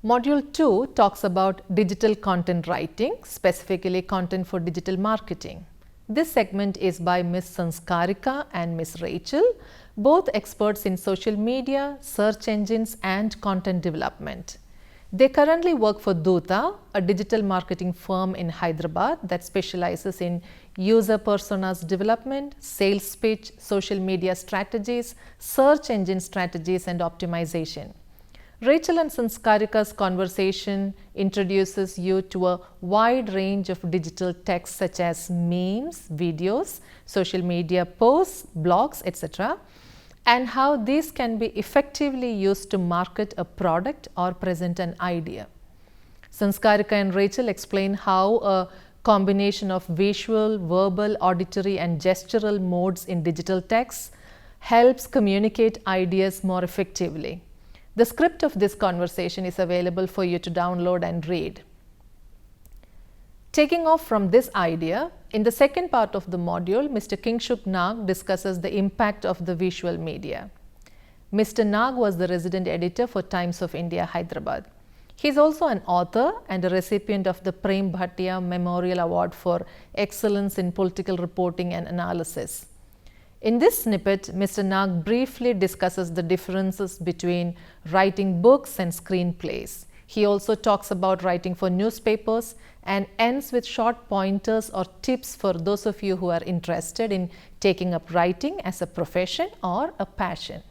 Module 2 talks about digital content writing, specifically content for digital marketing. This segment is by Ms. Sanskarika and Ms. Rachel, both experts in social media, search engines and content development. They currently work for Duta, a digital marketing firm in Hyderabad that specializes in user personas development, sales pitch, social media strategies, search engine strategies and optimization. Rachel and Sanskarika's conversation introduces you to a wide range of digital texts such as memes, videos, social media posts, blogs, etc., and how these can be effectively used to market a product or present an idea. Sanskarika and Rachel explain how a combination of visual, verbal, auditory and gestural modes in digital texts helps communicate ideas more effectively. The script of this conversation is available for you to download and read. Taking off from this idea, in the second part of the module, Mr. Kingshuk Nag discusses the impact of the visual media. Mr. Nag was the resident editor for Times of India, Hyderabad. He is also an author and a recipient of the Prem Bhatia Memorial Award for Excellence in Political Reporting and Analysis. In this snippet, Mr. Nag briefly discusses the differences between writing books and screenplays. He also talks about writing for newspapers and ends with short pointers or tips for those of you who are interested in taking up writing as a profession or a passion.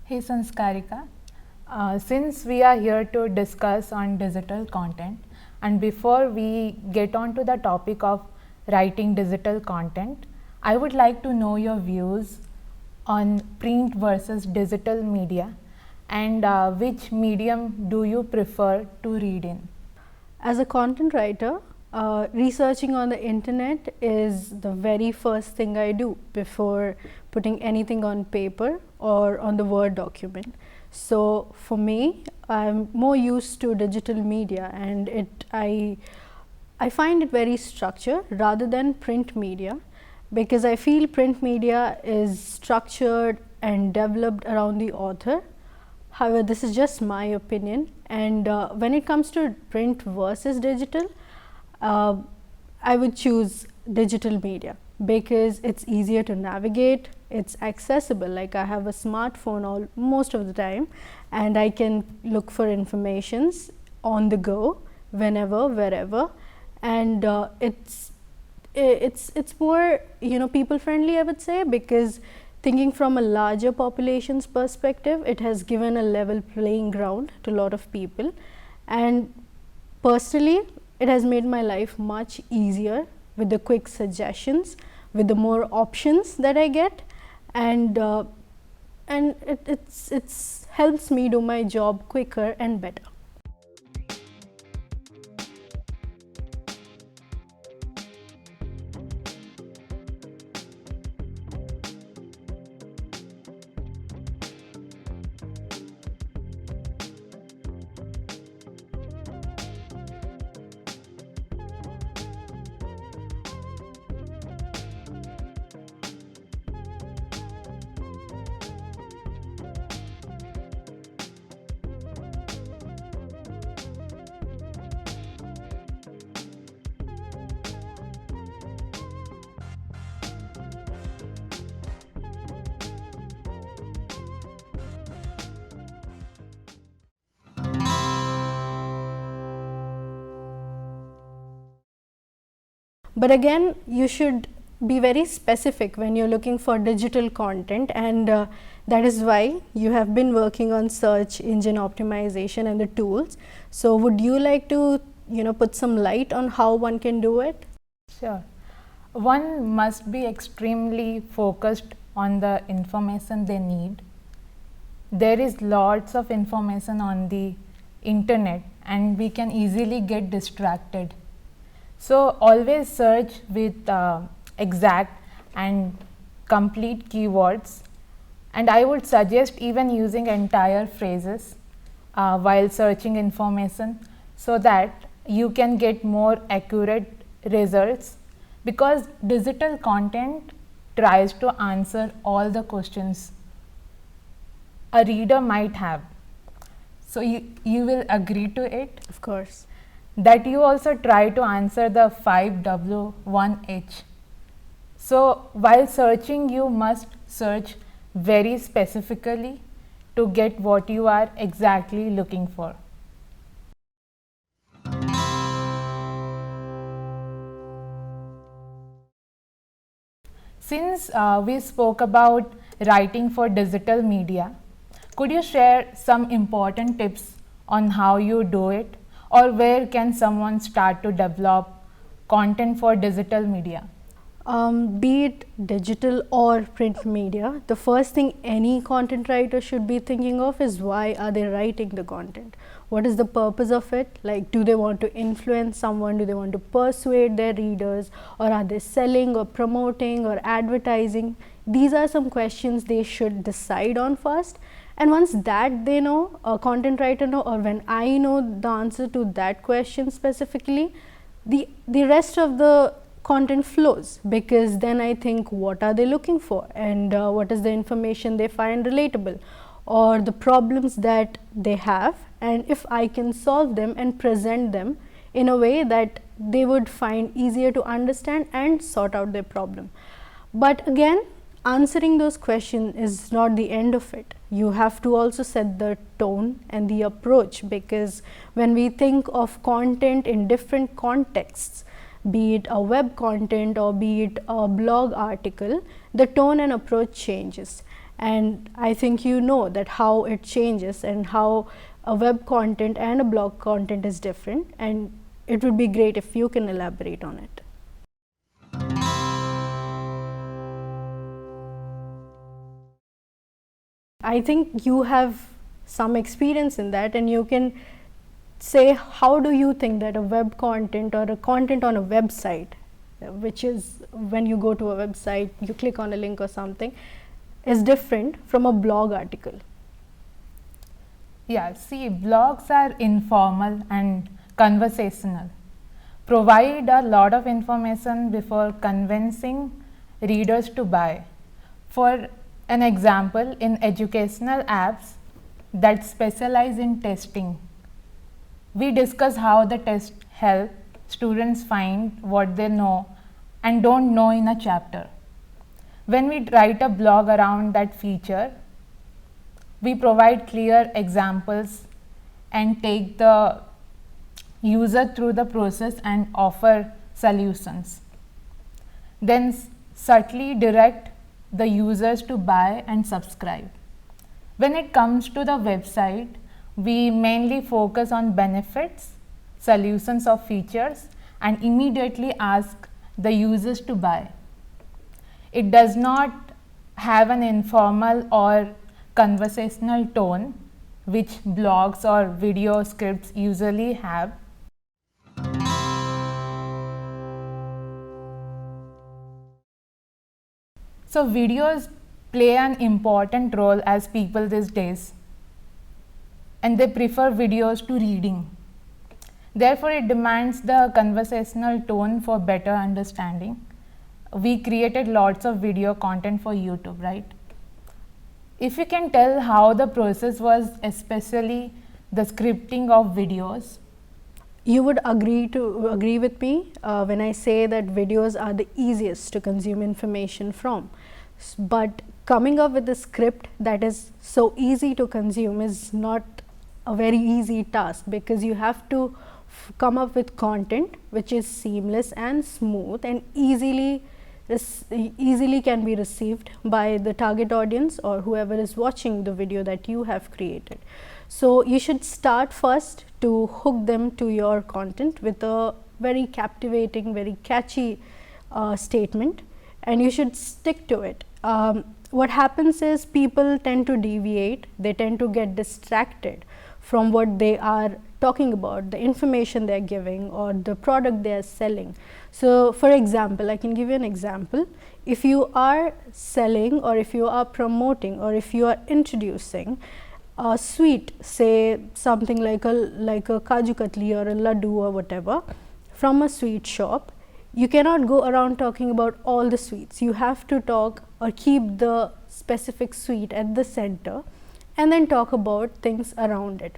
Hey Sanskarika, since we are here to discuss on digital content, and before we get on to the topic of writing digital content, I would like to know your views on print versus digital media and which medium do you prefer to read in? As a content writer, researching on the internet is the very first thing I do before putting anything on paper or on the Word document. So for me, I'm more used to digital media, and I find it very structured rather than print media, because I feel print media is structured and developed around the author. However, this is just my opinion, and when it comes to print versus digital, I would choose digital media because it's easier to navigate, it's accessible. Like I have a smartphone most of the time, and I can look for informations on the go whenever, wherever, and it's more people friendly, I would say, because thinking from a larger population's perspective, it has given a level playing ground to a lot of people, and personally it has made my life much easier with the quick suggestions, with the more options that I get, and it's helps me do my job quicker and better. But again, you should be very specific when you're looking for digital content, and that is why you have been working on search engine optimization and the tools. So would you like to put some light on how one can do it? Sure. One must be extremely focused on the information they need. There is lots of information on the internet and we can easily get distracted. So always search with exact and complete keywords, and I would suggest even using entire phrases while searching information, so that you can get more accurate results, because digital content tries to answer all the questions a reader might have. So you will agree to it? Of course. That you also try to answer the 5W1H. So while searching, you must search very specifically to get what you are exactly looking for. Since we spoke about writing for digital media, could you share some important tips on how you do it, or where can someone start to develop content for digital media? Be it digital or print media, the first thing any content writer should be thinking of is why are they writing the content? What is the purpose of it? Like, do they want to influence someone? Do they want to persuade their readers? Or are they selling or promoting or advertising? These are some questions they should decide on first. And once that they know, a content writer know, or when I know the answer to that question specifically, the rest of the content flows, because then I think what are they looking for, and what is the information they find relatable, or the problems that they have, and if I can solve them and present them in a way that they would find easier to understand and sort out their problem. But again, answering those questions is not the end of it. You have to also set the tone and the approach, because when we think of content in different contexts, be it a web content or be it a blog article, the tone and approach changes. And I think you know that how it changes and how a web content and a blog content is different, and it would be great if you can elaborate on it. I think you have some experience in that, and you can say how do you think that a web content or a content on a website, which is when you go to a website, you click on a link or something, is different from a blog article? Yeah, see, blogs are informal and conversational, provide a lot of information before convincing readers to buy. For an example, in educational apps that specialize in testing, we discuss how the test help students find what they know and don't know in a chapter. When we write a blog around that feature, we provide clear examples and take the user through the process and offer solutions. Then subtly direct the users to buy and subscribe. When it comes to the website, we mainly focus on benefits, solutions of features, and immediately ask the users to buy. It does not have an informal or conversational tone which blogs or video scripts usually have. So videos play an important role as people these days, and they prefer videos to reading. Therefore, it demands the conversational tone for better understanding. We created lots of video content for YouTube, right? If you can tell how the process was, especially the scripting of videos. You would agree with me when I say that videos are the easiest to consume information from. But coming up with a script that is so easy to consume is not a very easy task, because you have to come up with content which is seamless and smooth and easily can be received by the target audience or whoever is watching the video that you have created. So you should start first to hook them to your content with a very captivating, very catchy statement, and you should stick to it. What happens is people tend to deviate, they tend to get distracted from what they are talking about, the information they are giving or the product they are selling. So for example, I can give you an example. If you are selling or if you are promoting or if you are introducing a sweet, say something like a kaju katli or a laddu or whatever from a sweet shop, you cannot go around talking about all the sweets. You have to talk or keep the specific sweet at the center and then talk about things around it.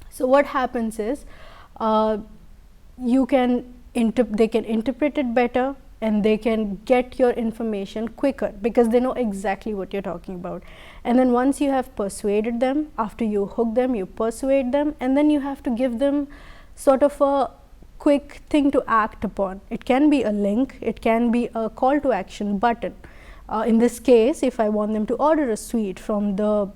So what happens is they can interpret it better, and they can get your information quicker because they know exactly what you're talking about. And then once you have persuaded them, after you hook them, you persuade them, and then you have to give them sort of a quick thing to act upon. It can be a link, it can be a call to action button. In this case, if I want them to order a sweet from the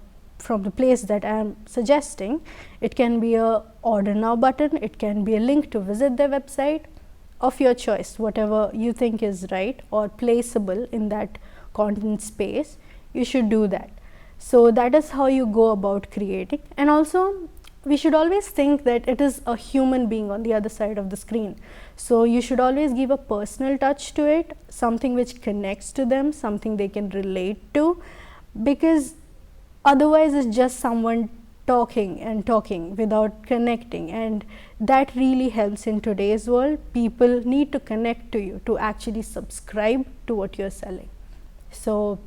place that I am suggesting, it can be a order now button, it can be a link to visit their website of your choice, whatever you think is right or placeable in that content space, you should do that. So that is how you go about creating. And also we should always think that it is a human being on the other side of the screen. So you should always give a personal touch to it, something which connects to them, something they can relate to, because otherwise it's just someone talking and talking without connecting, and that really helps in today's world. People need to connect to you to actually subscribe to what you're selling. So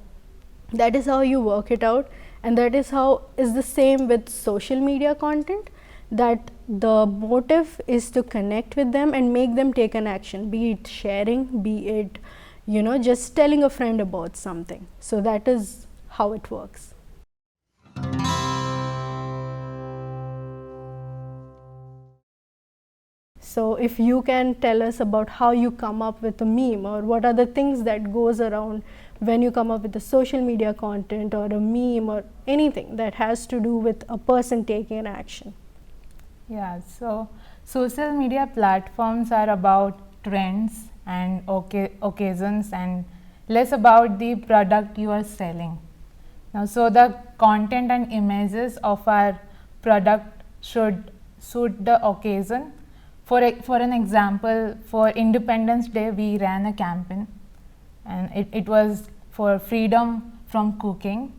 that is how you work it out, and that is how is the same with social media content, that the motive is to connect with them and make them take an action, be it sharing, be it just telling a friend about something. So that is how it works. So if you can tell us about how you come up with a meme, or what are the things that goes around when you come up with a social media content or a meme or anything that has to do with a person taking an action. Yeah, so social media platforms are about trends and occasions and less about the product you are selling. Now, so the content and images of our product should suit the occasion. For an example, for Independence Day, we ran a campaign, and it was for freedom from cooking.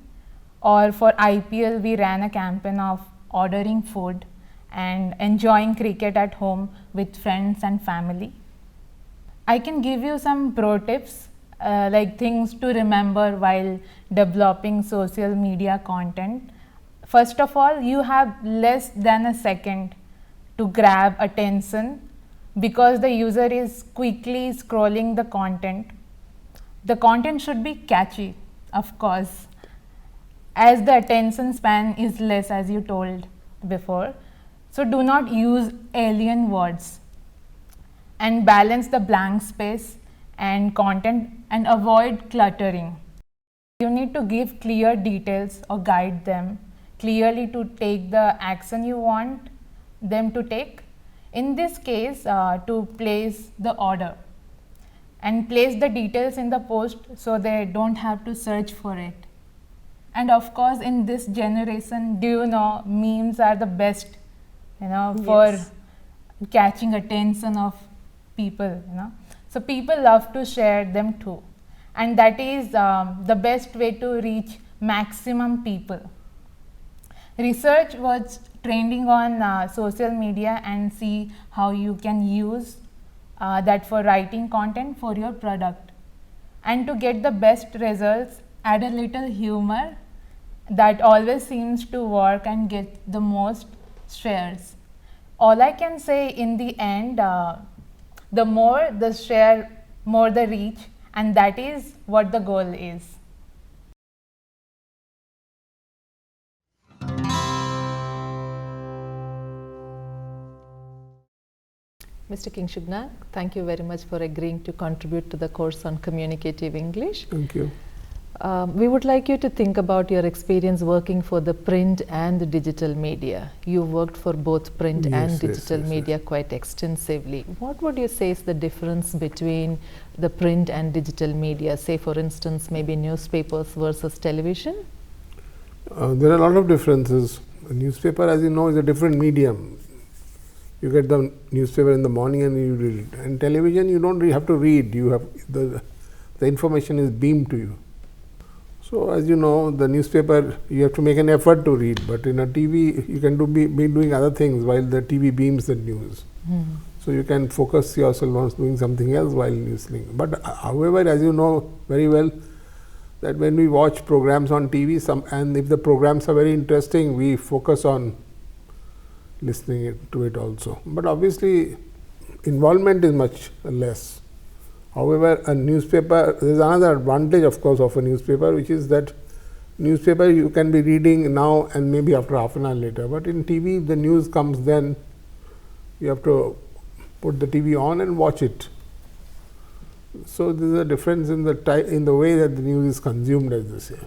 Or for IPL, we ran a campaign of ordering food and enjoying cricket at home with friends and family. I can give you some pro tips, like things to remember while developing social media content. First of all, you have less than a second to grab attention because the user is quickly scrolling the content. The content should be catchy, of course, as the attention span is less, as you told before. So do not use alien words, and balance the blank space and content and avoid cluttering. You need to give clear details or guide them clearly to take the action you want them to take. In this case, to place the order and place the details in the post so they don't have to search for it. And of course, in this generation, do you know, memes are the best, for catching attention of people, So people love to share them too. And that is the best way to reach maximum people. Research what's trending on social media and see how you can use that for writing content for your product. And to get the best results, add a little humor. That always seems to work and get the most shares. All I can say in the end, the more the share, more the reach, and that is what the goal is. Mr. Kingshugnak, thank you very much for agreeing to contribute to the course on communicative English. Thank you. We would like you to think about your experience working for the print and the digital media. You worked for both print and digital media quite extensively. What would you say is the difference between the print and digital media, say for instance maybe newspapers versus television? There are a lot of differences. A newspaper, as you know, is a different medium. You get the newspaper in the morning and you read it. And television, you don't really have to read. You have the information is beamed to you. So as you know, the newspaper, you have to make an effort to read, but in a TV you can be doing other things while the TV beams the news. So, you can focus yourself on doing something else while listening. But however, as you know very well, that when we watch programs on TV, and if the programs are very interesting, we focus on listening to it also. But obviously, involvement is much less. However, a newspaper, there is another advantage of course of a newspaper, which is that newspaper you can be reading now and maybe after half an hour later, but in TV the news comes then, you have to put the TV on and watch it. So, there is a difference in the way that the news is consumed, as they say.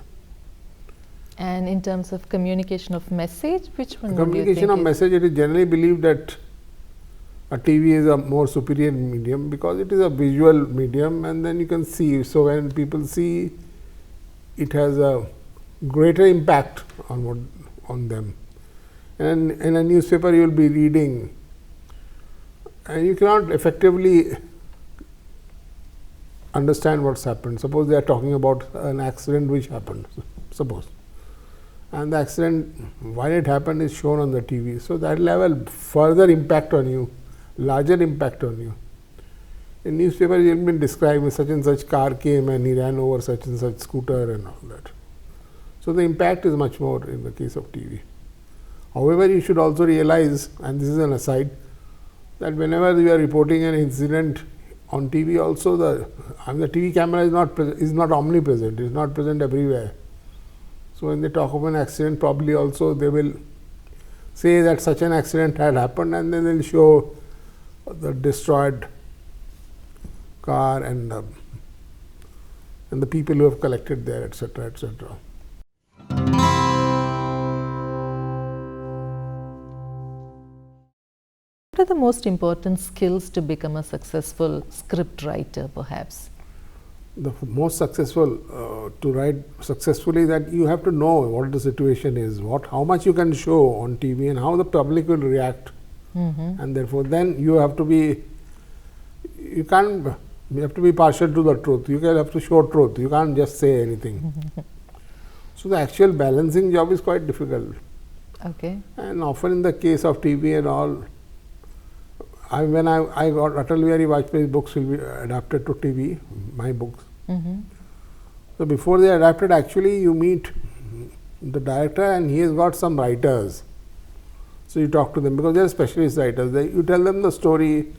And in terms of communication of message, which one Communication of message, it is generally believed that a TV is a more superior medium, because it is a visual medium and then you can see. So, when people see, it has a greater impact on them. And in a newspaper you will be reading and you cannot effectively understand what has happened. Suppose they are talking about an accident which happened, suppose, and the accident, why it happened, is shown on the TV. So, that will have a further impact on you, larger impact on you. In newspaper, you will be describing such and such car came and he ran over such and such scooter and all that. So, the impact is much more in the case of TV. However, you should also realize, and this is an aside, that whenever you are reporting an incident on TV, also the TV camera is not omnipresent, it is not present everywhere. So, when they talk of an accident, probably also they will say that such an accident had happened, and then they will show the destroyed car and the people who have collected there, etc., etc. What are the most important skills to become a successful script writer, perhaps? The most successful, to write successfully, that you have to know what the situation is, how much you can show on TV and how the public will react. And therefore, then you have to be, you have to be partial to the truth, you have to show truth, you can't just say anything. So, the actual balancing job is quite difficult. Okay. And often in the case of TV and all, when I got Atal Bihari Vajpayee's books will be adapted to TV, my books. So, before they are adapted, actually you meet the director and he has got some writers. So, you talk to them, because they are specialist writers. You tell them the story,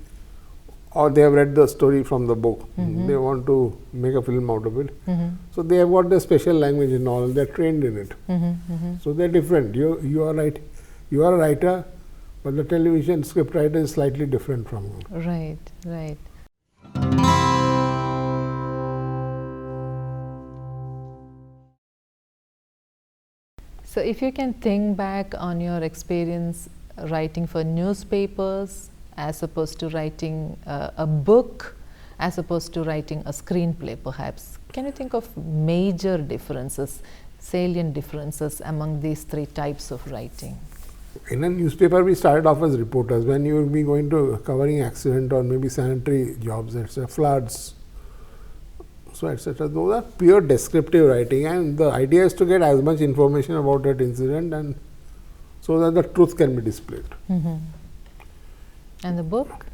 or they have read the story from the book. They want to make a film out of it. So, they have got the special language and all, they are trained in it. So, they are different. You are right. You are a writer, but the television script writer is slightly different from you. Right, right. So, if you can think back on your experience writing for newspapers as opposed to writing a book, as opposed to writing a screenplay, perhaps, can you think of major differences, salient differences among these three types of writing? In a newspaper, we started off as reporters. When you will be going to covering accident or maybe sanitary jobs, etc., floods, so etc., those are pure descriptive writing, and the idea is to get as much information about that incident, and so that the truth can be displayed. And the book?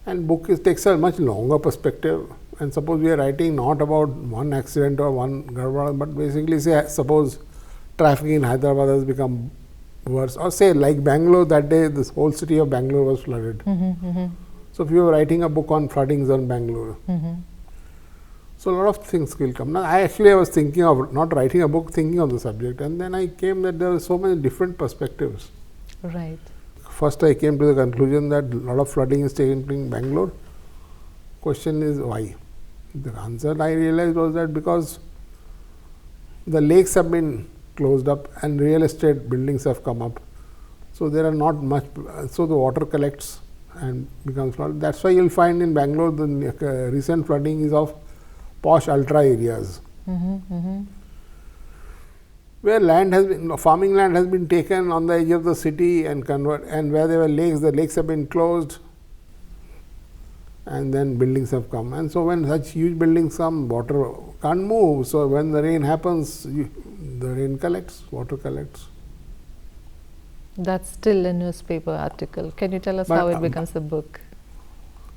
And book takes a much longer perspective, and suppose we are writing not about one accident or one garbad, but basically say, suppose traffic in Hyderabad has become worse, or say like Bangalore, that day this whole city of Bangalore was flooded. So, if you are writing a book on floodings on Bangalore, so a lot of things will come. Now, I was thinking of not writing a book, thinking of the subject, and then I came that there were so many different perspectives. Right. First, I came to the conclusion that a lot of flooding is taking place in Bangalore. Question is why? The answer I realized was that because the lakes have been closed up and real estate buildings have come up. So, there are not much, so the water collects and becomes flooded. That is why you will find in Bangalore the recent flooding is of posh ultra areas, where land has been, farming land has been taken on the edge of the city and and where there were lakes, the lakes have been closed and then buildings have come. And so, when such huge buildings come, water can't move. So, when the rain happens, the rain collects, water collects. That's still a newspaper article. Can you tell us But, how it becomes a book?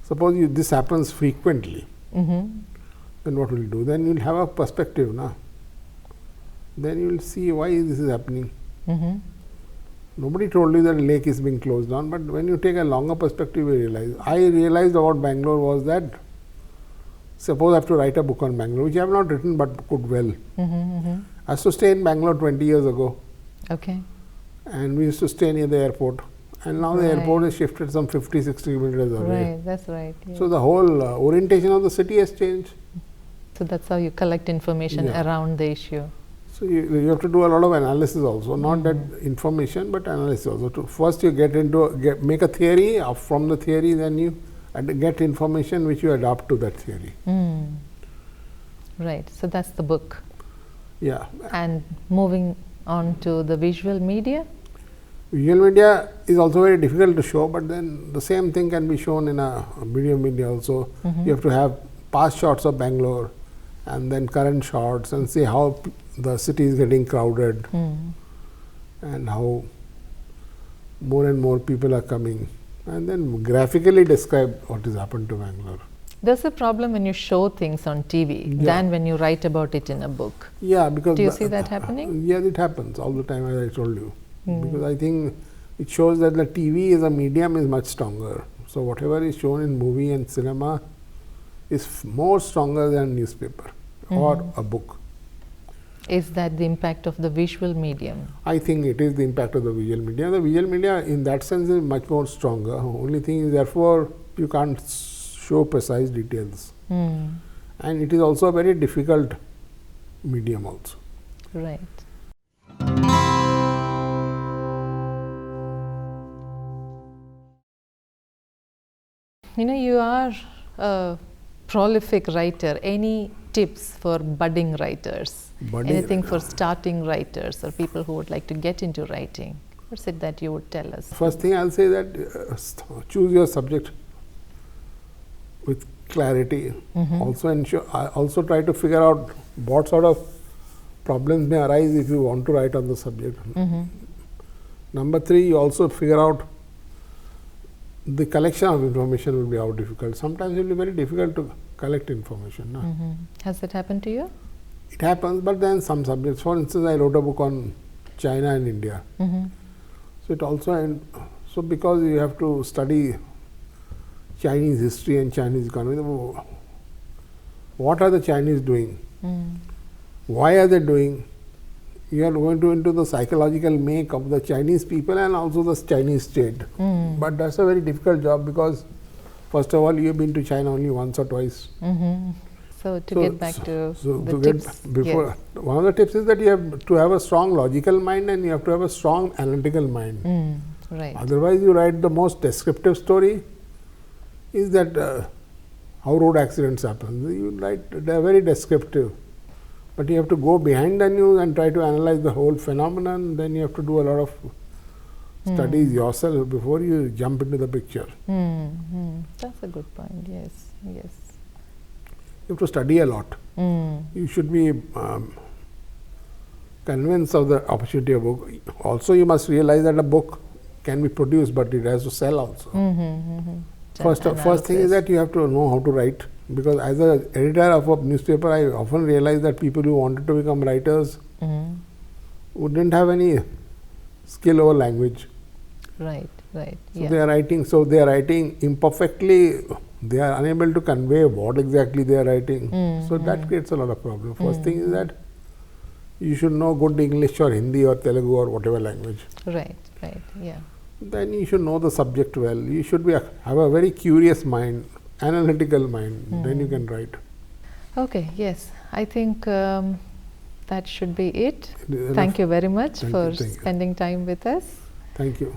Suppose this happens frequently, Mm-hmm. then what will you do? Then you will have a perspective, na? Then you will see why this is happening. Mm-hmm. Nobody told you that a lake is being closed down, but when you take a longer perspective, you realize. I realized about Bangalore was that, suppose I have to write a book on Bangalore, which I have not written but could well. Mm-hmm. Mm-hmm. I used to stay in Bangalore 20 years ago, Okay. and we used to stay near the airport. And now the airport Right. is shifted some 50-60 kilometers away. Right, that's right. Yes. So the whole orientation of the city has changed. So that's how you collect information Yeah. around the issue. So you have to do a lot of analysis also, not that information, but analysis also. First you make a theory, from the theory then you get information which you adapt to that theory. Mm. Right, so that's the book. Yeah. And moving on to the visual media. Visual media is also very difficult to show, but then the same thing can be shown in a video media also. You have to have past shots of Bangalore and then current shots and see how the city is getting crowded and how more and more people are coming, and then graphically describe what has happened to Bangalore. There's a problem when you show things on TV than when you write about it in a book. Yeah, because Do you see that happening? Yeah, it happens all the time, as I told you. Because I think it shows that the TV as a medium is much stronger. So whatever is shown in movie and cinema is more stronger than newspaper or a book. Is that the impact of the visual medium? I think it is the impact of the visual media. The visual media in that sense is much more stronger. Only thing is, therefore, you can't show precise details. And it is also a very difficult medium also. Right. You know, you are a prolific writer. Any tips for budding writers? Anything for starting writers or people who would like to get into writing? What's it that you would tell us? First thing I'll say that choose your subject with clarity. Also try to figure out what sort of problems may arise if you want to write on the subject. Number 3, you also figure out the collection of information will be how difficult. Sometimes it will be very difficult to collect information. No? Has that happened to you? It happens, but then some subjects. For instance, I wrote a book on China and India. So it also, so because you have to study Chinese history and Chinese economy, what are the Chinese doing? Why are they doing? You are going into the psychological make of the Chinese people and also the Chinese state. But that's a very difficult job because, first of all, you have been to China only once or twice. So to get back to the tips. One of the tips is that you have to have a strong logical mind and you have to have a strong analytical mind. Right. Otherwise, you write the most descriptive story is that how road accidents happen. You write, they are very descriptive. But you have to go behind the news and try to analyze the whole phenomenon. Then you have to do a lot of studies yourself before you jump into the picture. That's a good point. Yes, yes. You have to study a lot. You should be convinced of the opportunity of a book. Also, you must realize that a book can be produced, but it has to sell also. First thing is that you have to know how to write. Because as an editor of a newspaper, I often realize that people who wanted to become writers wouldn't have any skill over language. Right, right. Yeah. They are writing imperfectly. They are unable to convey what exactly they are writing. So that creates a lot of problem. First thing is that you should know good English or Hindi or Telugu or whatever language. Right, right, yeah. Then you should know the subject well. You should have a very curious mind, analytical mind. Then you can write. Okay, yes. I think that should be it. Thank you very much for spending time with us. Thank you.